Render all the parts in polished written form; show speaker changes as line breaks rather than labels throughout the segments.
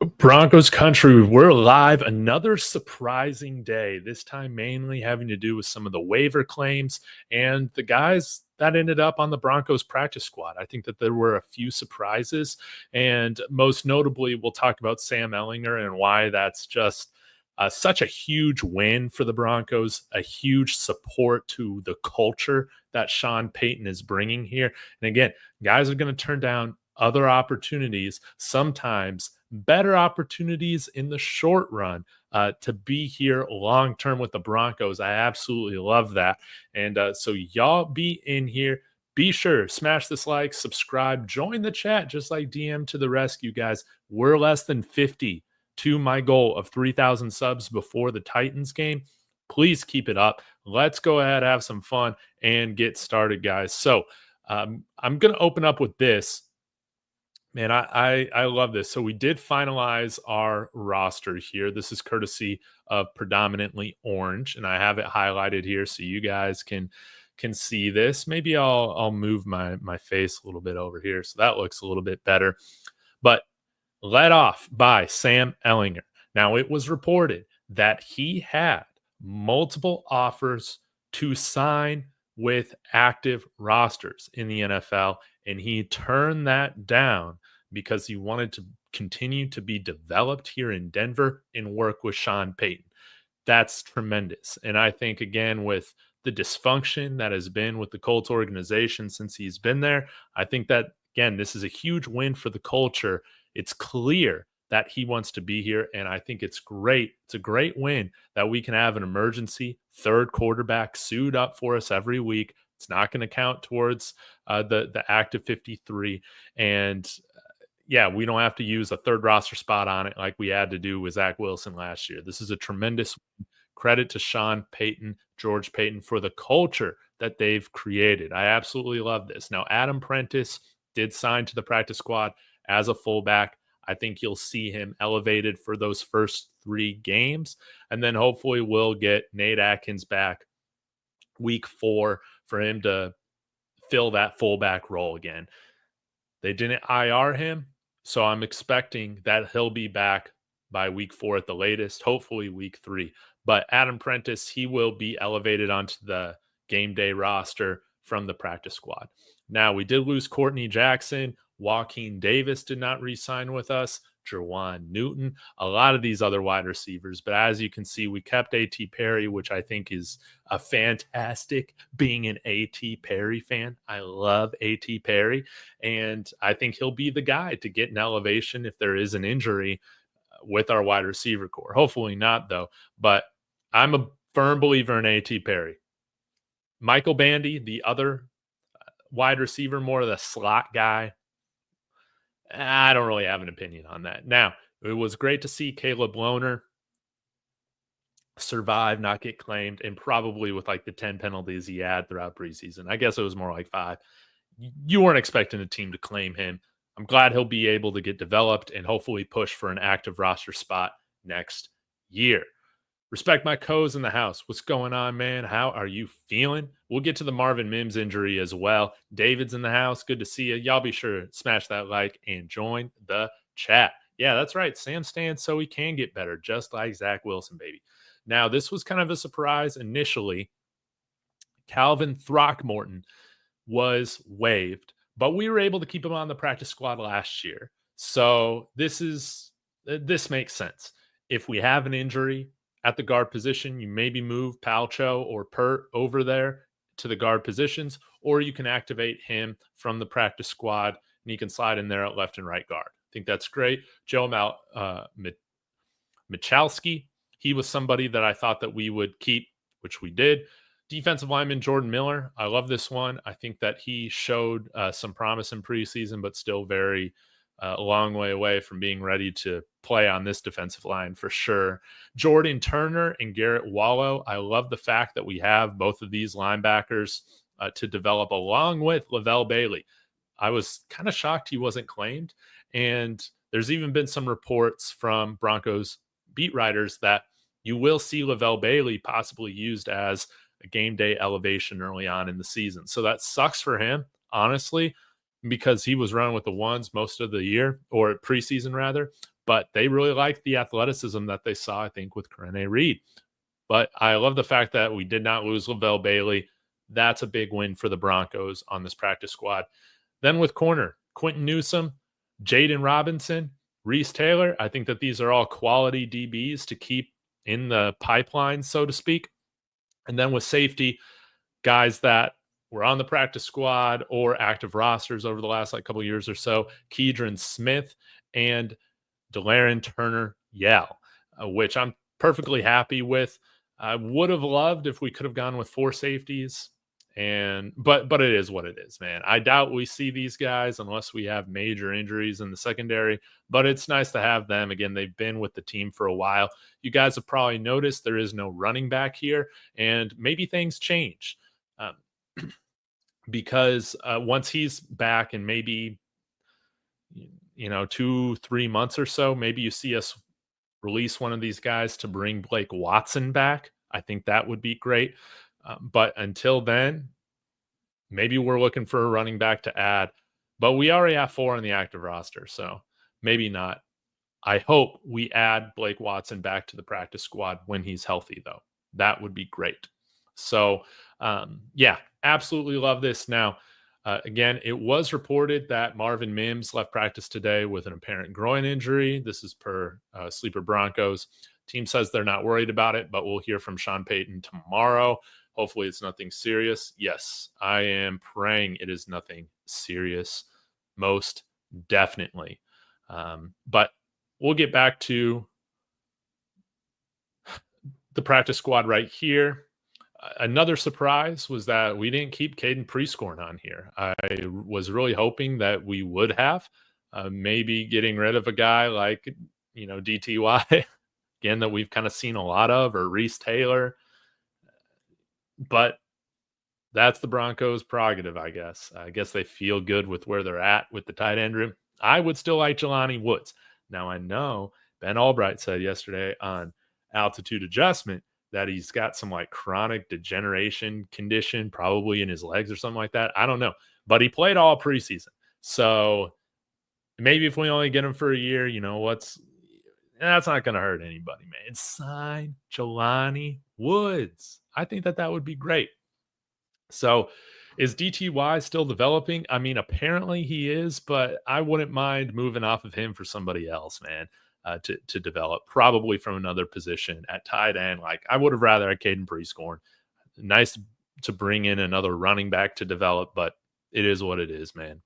Broncos country, we're live. Another surprising day, this time mainly having to do with some of the waiver claims and the guys that ended up on the Broncos practice squad. I think that there were a few surprises, and most notably, we'll talk about Sam Ehlinger and why that's just such a huge win for the Broncos, a huge support to the culture that Sean Payton is bringing here. And again, guys are going to turn down other opportunities, sometimes better opportunities in the short run, to be here long term with the Broncos. I absolutely love that. And so y'all be in here. Be sure, smash this like, subscribe, join the chat, just like DM to the rescue, guys. We're less than 50 to my goal of 3,000 subs before the Titans game. Please keep it up. Let's go ahead, have some fun, and get started, guys. So I'm going to open up with this. Man, I love this. So we did finalize our roster here. This is courtesy of Predominantly Orange, and I have it highlighted here so you guys can see this. Maybe I'll move my face a little bit over here so that looks a little bit better. But led off by Sam Ehlinger. Now, it was reported that he had multiple offers to sign with active rosters in the NFL, and he turned that down because he wanted to continue to be developed here in Denver and work with Sean Payton. That's tremendous. And I think, again, with the dysfunction that has been with the Colts organization since he's been there, I think that, again, this is a huge win for the culture. It's clear that he wants to be here, and I think it's great. It's a great win that we can have an emergency third quarterback suit up for us every week. It's not going to count towards the active 53, and yeah, we don't have to use a third roster spot on it like we had to do with Zach Wilson last year. This is a tremendous credit to Sean Payton, George Payton, for the culture that they've created. I absolutely love this. Now, Adam Prentice did sign to the practice squad as a fullback. I think you'll see him elevated for those first 3 games. And then hopefully we'll get Nate Atkins back week 4 for him to fill that fullback role again. They didn't IR him, so I'm expecting that he'll be back by week 4 at the latest, hopefully week 3. But Adam Prentice, he will be elevated onto the game day roster from the practice squad. Now, we did lose Courtney Jackson. Joaquin Davis did not re-sign with us. Jerwan Newton, a lot of these other wide receivers. But as you can see, we kept A.T. Perry, which I think is a fantastic, being an A.T. Perry fan. I love A.T. Perry, and I think he'll be the guy to get an elevation if there is an injury with our wide receiver core. Hopefully not, though. But I'm a firm believer in A.T. Perry. Michael Bandy, the other wide receiver, more of the slot guy, I don't really have an opinion on that. Now, it was great to see Caleb Lohner survive, not get claimed, and probably with like the 10 penalties he had throughout preseason. I guess it was more like 5. You weren't expecting a team to claim him. I'm glad he'll be able to get developed and hopefully push for an active roster spot next year. Respect my co's in the house. What's going on, man? How are you feeling? We'll get to the Marvin Mims injury as well. David's in the house. Good to see you. Y'all be sure to smash that like and join the chat. Yeah, that's right. Sam stands so he can get better, just like Zach Wilson, baby. Now, this was kind of a surprise initially. Calvin Throckmorton was waived, but we were able to keep him on the practice squad last year. So this makes sense. If we have an injury at the guard position, you maybe move Palcho or Pert over there to the guard positions, or you can activate him from the practice squad and he can slide in there at left and right guard. I think that's great. Joe Michalski, he was somebody that I thought that we would keep, which we did. Defensive lineman Jordan Miller, I love this one. I think that he showed some promise in preseason, but still very a long way away from being ready to play on this defensive line for sure. Jordan Turner and Garrett Wallow, I love the fact that we have both of these linebackers to develop along with Levelle Bailey. I was kind of shocked he wasn't claimed, and there's even been some reports from Broncos beat writers that you will see Levelle Bailey possibly used as a game day elevation early on in the season. So that sucks for him, honestly. because he was running with the ones most of the year, or preseason rather. But they really liked the athleticism that they saw, I think, with Corene Reed. But I love the fact that we did not lose Levelle Bailey. That's a big win for the Broncos on this practice squad. Then with corner, Quinton Newsome, Jaden Robinson, Reese Taylor. I think that these are all quality DBs to keep in the pipeline, so to speak. And then with safety, guys that were on the practice squad or active rosters over the last couple of years or so, Keidron Smith and Delarrin Turner-Yell, which I'm perfectly happy with. I would have loved if we could have gone with 4 safeties, but it is what it is, man. I doubt we see these guys unless we have major injuries in the secondary, but it's nice to have them. Again, they've been with the team for a while. You guys have probably noticed there is no running back here, and maybe things change because once he's back and maybe 2-3 months or so, maybe you see us release one of these guys to bring Blake Watson back. I think that would be great. But until then, maybe we're looking for a running back to add. But we already have 4 on the active roster, so maybe not. I hope we add Blake Watson back to the practice squad when he's healthy, though. That would be great. So, yeah, absolutely love this. Now, again, it was reported that Marvin Mims left practice today with an apparent groin injury. This is per Sleeper Broncos. Team says they're not worried about it, but we'll hear from Sean Payton tomorrow. Hopefully it's nothing serious. Yes, I am praying it is nothing serious, most definitely. But we'll get back to the practice squad right here. Another surprise was that we didn't keep Caden Prescorn on here. I was really hoping that we would have, maybe getting rid of a guy like, DTY, again, that we've kind of seen a lot of, or Reese Taylor. But that's the Broncos' prerogative, I guess. I guess they feel good with where they're at with the tight end room. I would still like Jelani Woods. Now, I know Ben Albright said yesterday on Altitude Adjustment that he's got some chronic degeneration condition, probably in his legs or something like that. I don't know. But he played all preseason. So maybe if we only get him for a year, that's not going to hurt anybody, man. Sign Jelani Woods. I think that would be great. So is DTY still developing? I mean, apparently he is, but I wouldn't mind moving off of him for somebody else, man, to develop, probably from another position at tight end. I would have rather had Caden Prescorn. Nice to bring in another running back to develop, but it is what it is, man.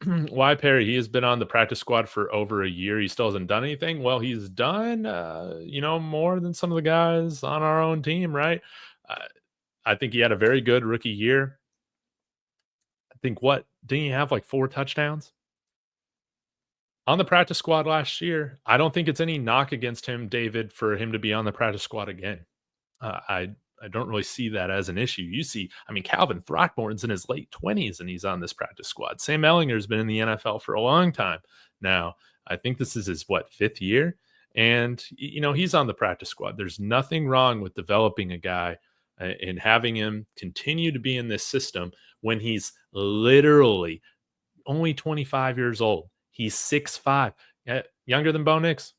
Why Perry? He has been on the practice squad for over a year. He still hasn't done anything. Well, he's done, more than some of the guys on our own team, right? I think he had a very good rookie year. I think didn't he have 4 touchdowns on the practice squad last year? I don't think it's any knock against him, David, for him to be on the practice squad again. I don't really see that as an issue. You see, Calvin Throckmorton's in his late 20s and he's on this practice squad. Sam Ehlinger's been in the NFL for a long time now. I think this is his 5th year, and he's on the practice squad. There's nothing wrong with developing a guy and having him continue to be in this system when he's literally only 25 years old. He's 6'5", younger than Bo Nix.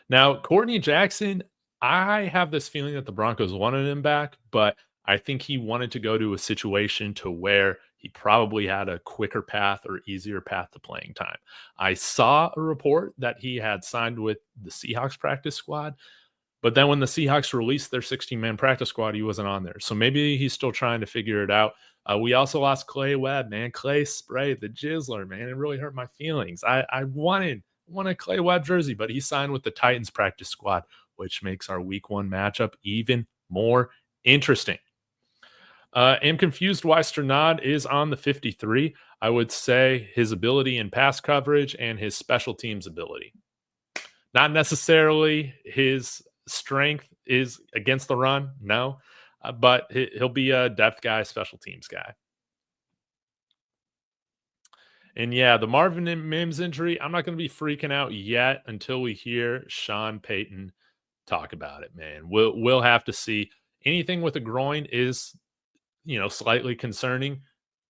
Now, Courtney Jackson, I have this feeling that the Broncos wanted him back, but I think he wanted to go to a situation to where he probably had a quicker path or easier path to playing time. I saw a report that he had signed with the Seahawks practice squad, but then when the Seahawks released their 16-man practice squad, he wasn't on there. So maybe he's still trying to figure it out. We also lost Clay Webb, man. Clay Spray, the Jizzler, man. It really hurt my feelings. I wanted Clay Webb jersey, but he signed with the Titans practice squad, which makes our week 1 matchup even more interesting. I'm confused why Strnad is on the 53. I would say his ability in pass coverage and his special teams ability. Not necessarily his strength is against the run, no, but he'll be a depth guy, special teams guy. And yeah, the Marvin Mims injury, I'm not going to be freaking out yet until we hear Sean Payton talk about it, man. We'll have to see. Anything with a groin is slightly concerning.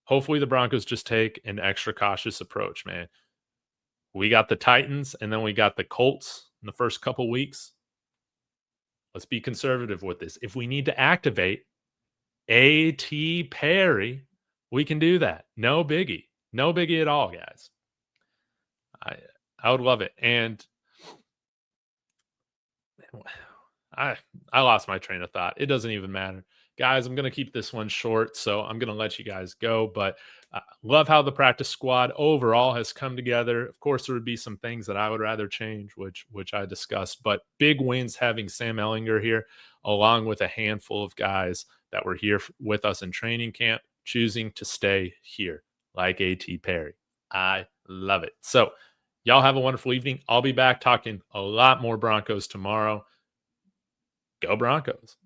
Hopefully the Broncos just take an extra cautious approach, man. We got the Titans and then we got the Colts in the first couple weeks. Let's be conservative with this. If we need to activate A.T. Perry, we can do that. No biggie. No biggie at all, guys. I would love it. And I lost my train of thought. It doesn't even matter. Guys, I'm going to keep this one short, so I'm going to let you guys go. But love how the practice squad overall has come together. Of course, there would be some things that I would rather change, which I discussed. But big wins having Sam Ehlinger here, along with a handful of guys that were here with us in training camp, choosing to stay here, like A.T. Perry. I love it. So y'all have a wonderful evening. I'll be back talking a lot more Broncos tomorrow. Go Broncos.